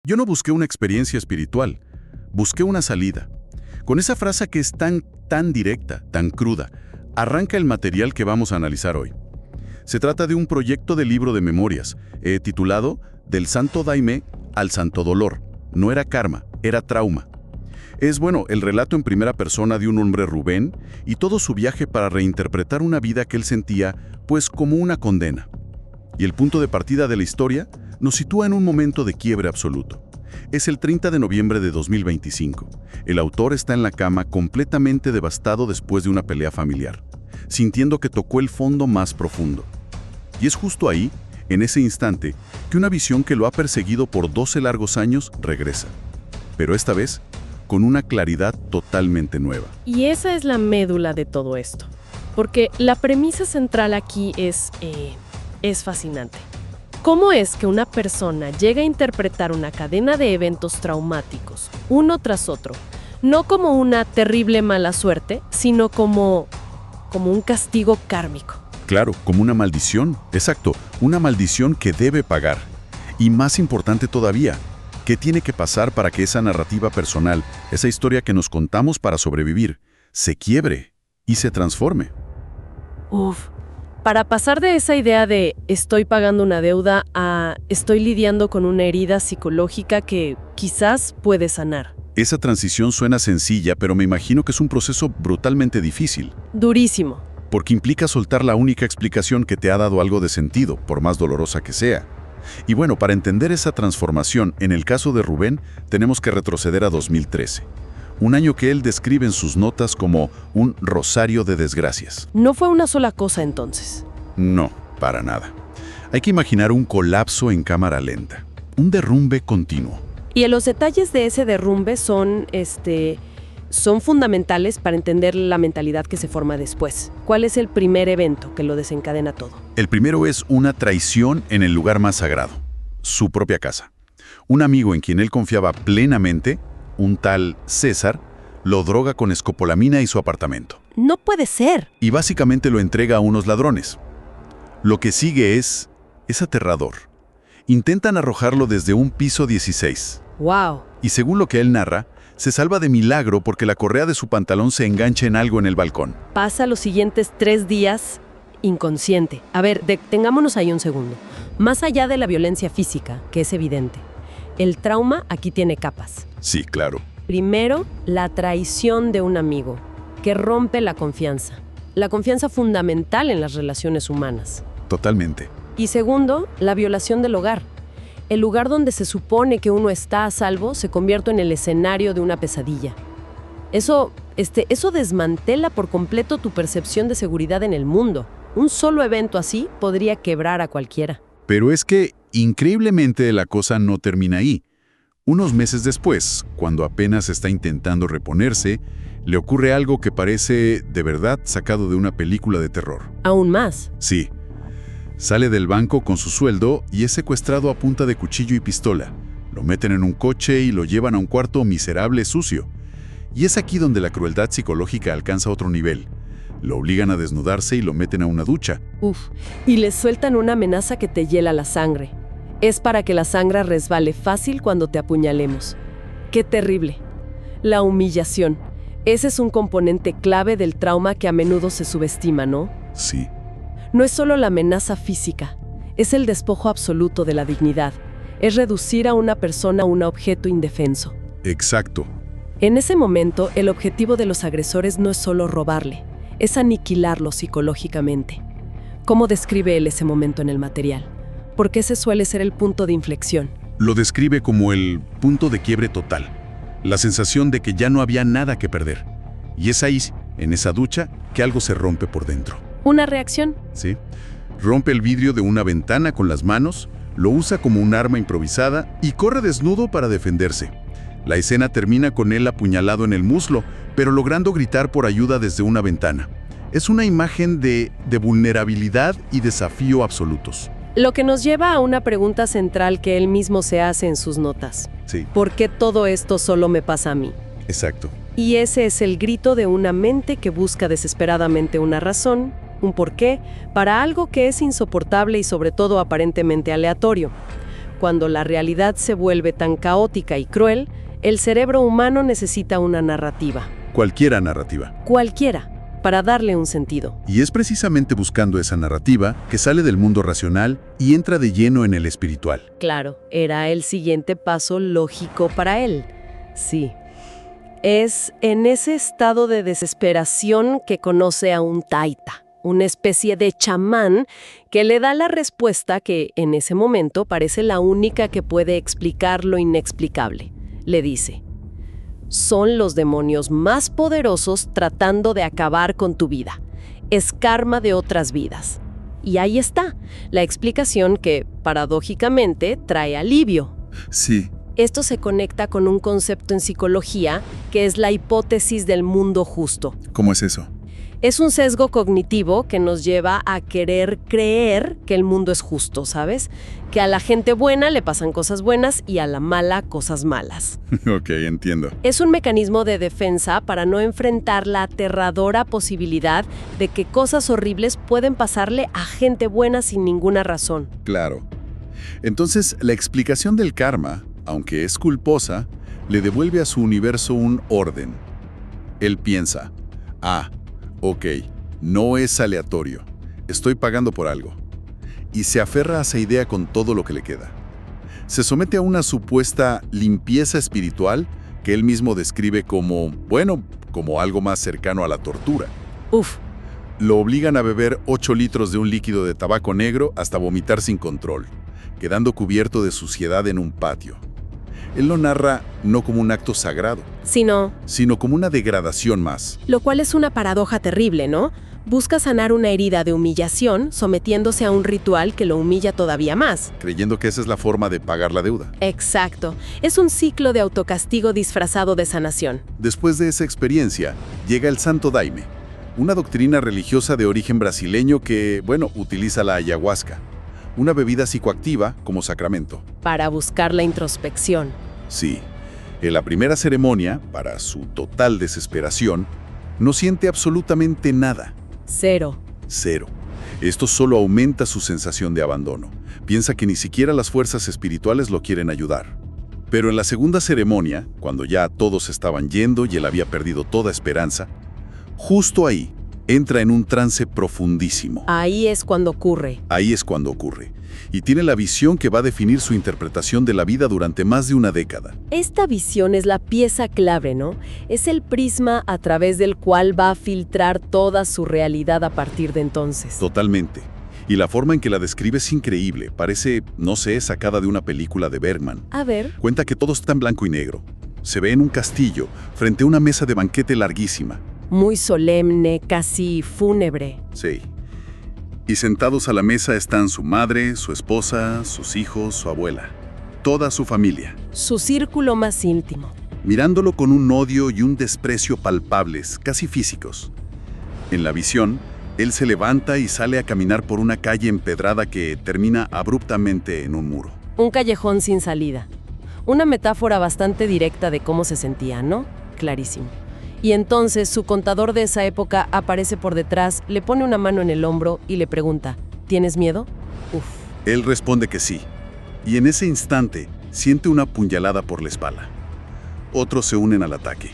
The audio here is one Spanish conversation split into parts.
Yo no busqué una experiencia espiritual, busqué una salida. Con esa frase que es tan directa, tan cruda, arranca el material que vamos a analizar hoy. Se trata de un proyecto de libro de memorias, titulado Del Santo Daime al Santo Dolor. No era karma, era trauma. Es, el relato en primera persona de un hombre, Rubén, y todo su viaje para reinterpretar una vida que él sentía, pues, como una condena. Y el punto de partida de la historia nos sitúa en un momento de quiebre absoluto. Es el 30 de noviembre de 2025. El autor está en la cama completamente devastado después de una pelea familiar, sintiendo que tocó el fondo más profundo. Y es justo ahí, en ese instante, que una visión que lo ha perseguido por 12 largos años regresa. Pero esta vez, con una claridad totalmente nueva. Y esa es la médula de todo esto. Porque la premisa central aquí es fascinante. ¿Cómo es que una persona llega a interpretar una cadena de eventos traumáticos, uno tras otro, no como una terrible mala suerte, sino como un castigo kármico? Claro, como una maldición. Exacto, una maldición que debe pagar. Y más importante todavía, ¿qué tiene que pasar para que esa narrativa personal, esa historia que nos contamos para sobrevivir, se quiebre y se transforme? Para pasar de esa idea de estoy pagando una deuda a estoy lidiando con una herida psicológica que quizás puede sanar. Esa transición suena sencilla, pero me imagino que es un proceso brutalmente difícil. Durísimo. Porque implica soltar la única explicación que te ha dado algo de sentido, por más dolorosa que sea. Y para entender esa transformación, en el caso de Rubén, tenemos que retroceder a 2013. Un año que él describe en sus notas como un rosario de desgracias. ¿No fue una sola cosa entonces? No, para nada. Hay que imaginar un colapso en cámara lenta, un derrumbe continuo. Y los detalles de ese derrumbe son fundamentales para entender la mentalidad que se forma después. ¿Cuál es el primer evento que lo desencadena todo? El primero es una traición en el lugar más sagrado, su propia casa. Un amigo en quien él confiaba plenamente, un tal César, lo droga con escopolamina y su apartamento. ¡No puede ser! Y básicamente lo entrega a unos ladrones. Lo que sigue es aterrador. Intentan arrojarlo desde un piso 16. ¡Wow! Y según lo que él narra, se salva de milagro porque la correa de su pantalón se engancha en algo en el balcón. Pasa los siguientes 3 días inconsciente. A ver, detengámonos ahí un segundo. Más allá de la violencia física, que es evidente, el trauma aquí tiene capas. Sí, claro. Primero, la traición de un amigo, que rompe la confianza. La confianza fundamental en las relaciones humanas. Totalmente. Y segundo, la violación del hogar. El lugar donde se supone que uno está a salvo se convierte en el escenario de una pesadilla. Eso desmantela por completo tu percepción de seguridad en el mundo. Un solo evento así podría quebrar a cualquiera. Pero es que, increíblemente, la cosa no termina ahí. Unos meses después, cuando apenas está intentando reponerse, le ocurre algo que parece, de verdad, sacado de una película de terror. ¿Aún más? Sí. Sale del banco con su sueldo y es secuestrado a punta de cuchillo y pistola. Lo meten en un coche y lo llevan a un cuarto miserable, sucio. Y es aquí donde la crueldad psicológica alcanza otro nivel. Lo obligan a desnudarse y lo meten a una ducha. Y le sueltan una amenaza que te hiela la sangre. Es para que la sangre resbale fácil cuando te apuñalemos. ¡Qué terrible! La humillación. Ese es un componente clave del trauma que a menudo se subestima, ¿no? Sí. No es solo la amenaza física, es el despojo absoluto de la dignidad. Es reducir a una persona a un objeto indefenso. Exacto. En ese momento, el objetivo de los agresores no es solo robarle, es aniquilarlo psicológicamente. ¿Cómo describe él ese momento en el material? Porque ese suele ser el punto de inflexión. Lo describe como el punto de quiebre total. La sensación de que ya no había nada que perder. Y es ahí, en esa ducha, que algo se rompe por dentro. ¿Una reacción? Sí. Rompe el vidrio de una ventana con las manos, lo usa como un arma improvisada y corre desnudo para defenderse. La escena termina con él apuñalado en el muslo, pero logrando gritar por ayuda desde una ventana. Es una imagen de vulnerabilidad y desafío absolutos. Lo que nos lleva a una pregunta central que él mismo se hace en sus notas. Sí. ¿Por qué todo esto solo me pasa a mí? Exacto. Y ese es el grito de una mente que busca desesperadamente una razón, un porqué, para algo que es insoportable y sobre todo aparentemente aleatorio. cuando la realidad se vuelve tan caótica y cruel, el cerebro humano necesita una narrativa. Cualquiera narrativa. Cualquiera, para darle un sentido. Y es precisamente buscando esa narrativa que sale del mundo racional y entra de lleno en el espiritual. Claro, era el siguiente paso lógico para él. Sí. Es en ese estado de desesperación que conoce a un taita, una especie de chamán que le da la respuesta que en ese momento parece la única que puede explicar lo inexplicable. Le dice: son los demonios más poderosos tratando de acabar con tu vida. Es karma de otras vidas. Y ahí está, la explicación que, paradójicamente, trae alivio. Sí. Esto se conecta con un concepto en psicología que es la hipótesis del mundo justo. ¿Cómo es eso? Es un sesgo cognitivo que nos lleva a querer creer que el mundo es justo, ¿sabes? Que a la gente buena le pasan cosas buenas y a la mala cosas malas. Ok, entiendo. Es un mecanismo de defensa para no enfrentar la aterradora posibilidad de que cosas horribles pueden pasarle a gente buena sin ninguna razón. Claro. Entonces, la explicación del karma, aunque es culposa, le devuelve a su universo un orden. Él piensa: ok, no es aleatorio, estoy pagando por algo. Y se aferra a esa idea con todo lo que le queda. Se somete a una supuesta limpieza espiritual que él mismo describe como, como algo más cercano a la tortura. Uf. Lo obligan a beber 8 litros de un líquido de tabaco negro hasta vomitar sin control, quedando cubierto de suciedad en un patio. Él lo narra no como un acto sagrado, sino como una degradación más. Lo cual es una paradoja terrible, ¿no? Busca sanar una herida de humillación sometiéndose a un ritual que lo humilla todavía más. Creyendo que esa es la forma de pagar la deuda. Exacto. Es un ciclo de autocastigo disfrazado de sanación. Después de esa experiencia, llega el Santo Daime, una doctrina religiosa de origen brasileño que, utiliza la ayahuasca, una bebida psicoactiva como sacramento. Para buscar la introspección. Sí. En la primera ceremonia, para su total desesperación, no siente absolutamente nada. Cero. Esto solo aumenta su sensación de abandono. Piensa que ni siquiera las fuerzas espirituales lo quieren ayudar. Pero en la segunda ceremonia, cuando ya todos estaban yendo y él había perdido toda esperanza, justo ahí, entra en un trance profundísimo. Ahí es cuando ocurre. Y tiene la visión que va a definir su interpretación de la vida durante más de una década. Esta visión es la pieza clave, ¿no? Es el prisma a través del cual va a filtrar toda su realidad a partir de entonces. Totalmente. Y la forma en que la describe es increíble. Parece, sacada de una película de Bergman. A ver. Cuenta que todo está en blanco y negro. Se ve en un castillo, frente a una mesa de banquete larguísima. Muy solemne, casi fúnebre. Sí. Y sentados a la mesa están su madre, su esposa, sus hijos, su abuela. Toda su familia. Su círculo más íntimo. Mirándolo con un odio y un desprecio palpables, casi físicos. En la visión, él se levanta y sale a caminar por una calle empedrada que termina abruptamente en un muro. Un callejón sin salida. Una metáfora bastante directa de cómo se sentía, ¿no? Clarísimo. Y entonces su contador de esa época aparece por detrás, le pone una mano en el hombro y le pregunta: ¿tienes miedo? Uf. Él responde que sí. Y en ese instante siente una puñalada por la espalda. Otros se unen al ataque.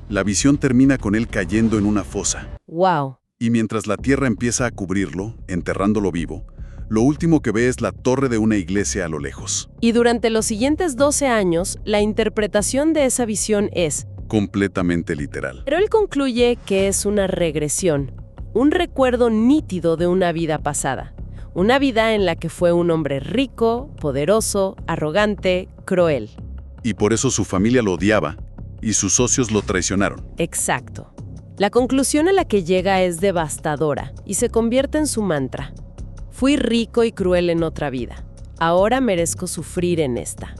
La visión termina con él cayendo en una fosa. ¡Wow! Y mientras la tierra empieza a cubrirlo, enterrándolo vivo, lo último que ve es la torre de una iglesia a lo lejos. Y durante los siguientes 12 años, la interpretación de esa visión es completamente literal. Pero él concluye que es una regresión, un recuerdo nítido de una vida pasada. Una vida en la que fue un hombre rico, poderoso, arrogante, cruel. Y por eso su familia lo odiaba y sus socios lo traicionaron. Exacto. La conclusión a la que llega es devastadora y se convierte en su mantra. Fui rico y cruel en otra vida. Ahora merezco sufrir en esta.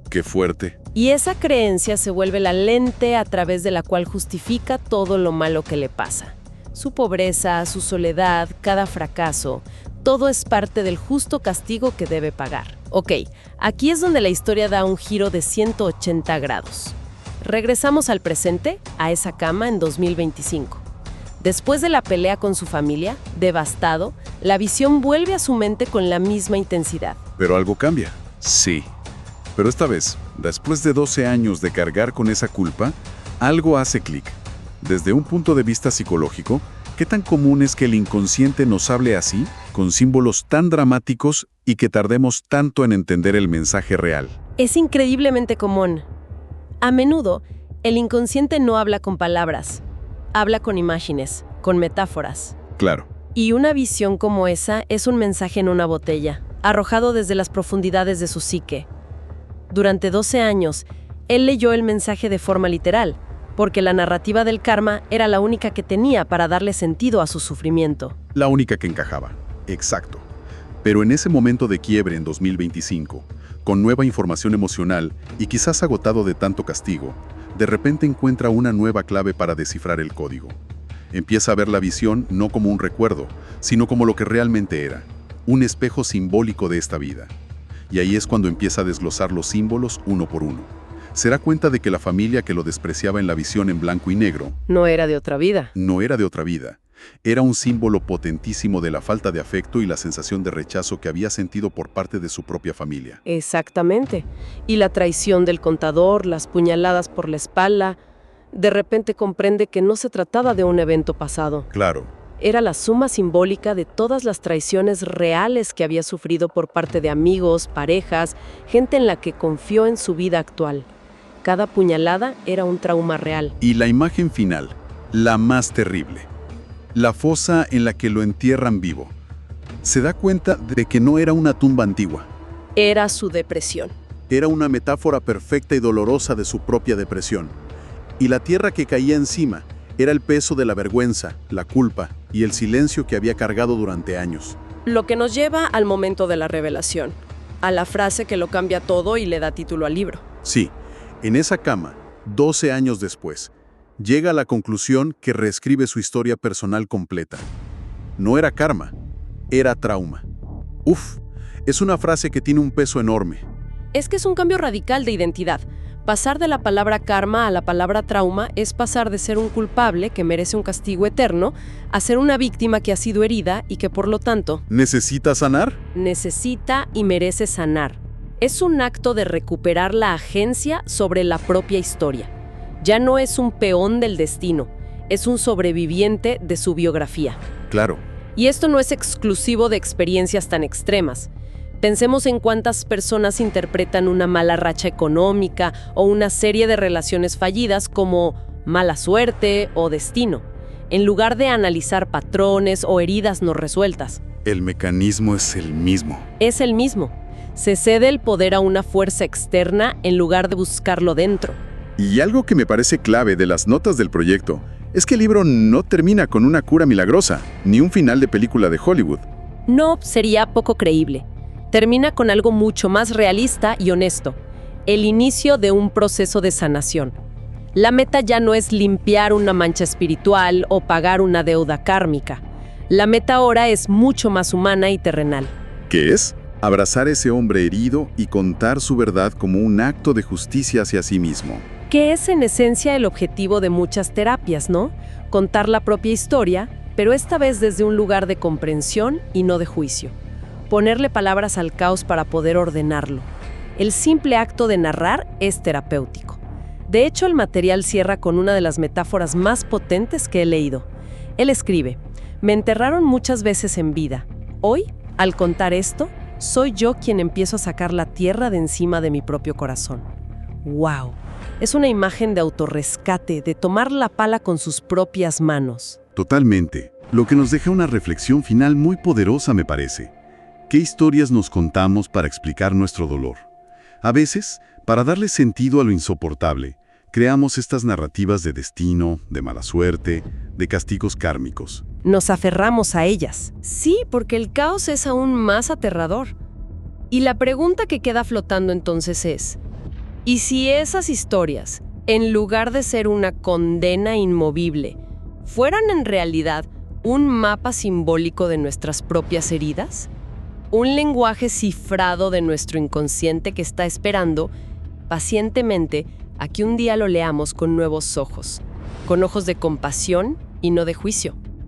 ¡Qué fuerte! Y esa creencia se vuelve la lente a través de la cual justifica todo lo malo que le pasa. Su pobreza, su soledad, cada fracaso, todo es parte del justo castigo que debe pagar. Ok, aquí es donde la historia da un giro de 180 grados. Regresamos al presente, a esa cama en 2025. Después de la pelea con su familia, devastado, la visión vuelve a su mente con la misma intensidad. Pero algo cambia. Sí, pero esta vez, después de 12 años de cargar con esa culpa, algo hace clic. Desde un punto de vista psicológico, ¿qué tan común es que el inconsciente nos hable así, con símbolos tan dramáticos y que tardemos tanto en entender el mensaje real? Es increíblemente común. A menudo, el inconsciente no habla con palabras, habla con imágenes, con metáforas. Claro. Y una visión como esa es un mensaje en una botella, arrojado desde las profundidades de su psique. Durante 12 años, él leyó el mensaje de forma literal, porque la narrativa del karma era la única que tenía para darle sentido a su sufrimiento. La única que encajaba. Exacto. Pero en ese momento de quiebre en 2025, con nueva información emocional y quizás agotado de tanto castigo, de repente encuentra una nueva clave para descifrar el código. Empieza a ver la visión no como un recuerdo, sino como lo que realmente era, un espejo simbólico de esta vida. Y ahí es cuando empieza a desglosar los símbolos uno por uno. Se da cuenta de que la familia que lo despreciaba en la visión en blanco y negro No era de otra vida. no era de otra vida. Era un símbolo potentísimo de la falta de afecto y la sensación de rechazo que había sentido por parte de su propia familia. Exactamente. Y la traición del contador, las puñaladas por la espalda, de repente comprende que no se trataba de un evento pasado. Claro, Era la suma simbólica de todas las traiciones reales que había sufrido por parte de amigos, parejas, gente en la que confió en su vida actual. Cada puñalada era un trauma real. y la imagen final, la más terrible. La fosa en la que lo entierran vivo. Se da cuenta de que no era una tumba antigua. Era su depresión. Era una metáfora perfecta y dolorosa de su propia depresión. Y la tierra que caía encima era el peso de la vergüenza, la culpa y el silencio que había cargado durante años. Lo que nos lleva al momento de la revelación, a la frase que lo cambia todo y le da título al libro. Sí, en esa cama, 12 años después, llega a la conclusión que reescribe su historia personal completa. No era karma, era trauma. Uf, es una frase que tiene un peso enorme. Es que es un cambio radical de identidad. Pasar de la palabra karma a la palabra trauma es pasar de ser un culpable que merece un castigo eterno a ser una víctima que ha sido herida y que por lo tanto ¿Necesita sanar? necesita y merece sanar. Es un acto de recuperar la agencia sobre la propia historia. Ya no es un peón del destino, es un sobreviviente de su biografía. Claro. Y esto no es exclusivo de experiencias tan extremas. Pensemos en cuántas personas interpretan una mala racha económica o una serie de relaciones fallidas como mala suerte o destino, en lugar de analizar patrones o heridas no resueltas. El mecanismo es el mismo. Es el mismo. Se cede el poder a una fuerza externa en lugar de buscarlo dentro. Y algo que me parece clave de las notas del proyecto es que el libro no termina con una cura milagrosa, ni un final de película de Hollywood. No sería poco creíble. Termina con algo mucho más realista y honesto, el inicio de un proceso de sanación. La meta ya no es limpiar una mancha espiritual o pagar una deuda kármica. La meta ahora es mucho más humana y terrenal. ¿Qué es? Abrazar a ese hombre herido y contar su verdad como un acto de justicia hacia sí mismo. Que es en esencia el objetivo de muchas terapias, ¿no? Contar la propia historia, pero esta vez desde un lugar de comprensión y no de juicio. Ponerle palabras al caos para poder ordenarlo. El simple acto de narrar es terapéutico. De hecho, el material cierra con una de las metáforas más potentes que he leído. Él escribe: "Me enterraron muchas veces en vida. Hoy, al contar esto, soy yo quien empiezo a sacar la tierra de encima de mi propio corazón". ¡Wow! Es una imagen de autorrescate, de tomar la pala con sus propias manos. Totalmente. Lo que nos deja una reflexión final muy poderosa, me parece. ¿Qué historias nos contamos para explicar nuestro dolor? A veces, para darle sentido a lo insoportable, creamos estas narrativas de destino, de mala suerte, de castigos kármicos. Nos aferramos a ellas. Sí, porque el caos es aún más aterrador. Y la pregunta que queda flotando entonces es: ¿y si esas historias, en lugar de ser una condena inmovible, fueran en realidad un mapa simbólico de nuestras propias heridas? Un lenguaje cifrado de nuestro inconsciente que está esperando pacientemente a que un día lo leamos con nuevos ojos, con ojos de compasión y no de juicio.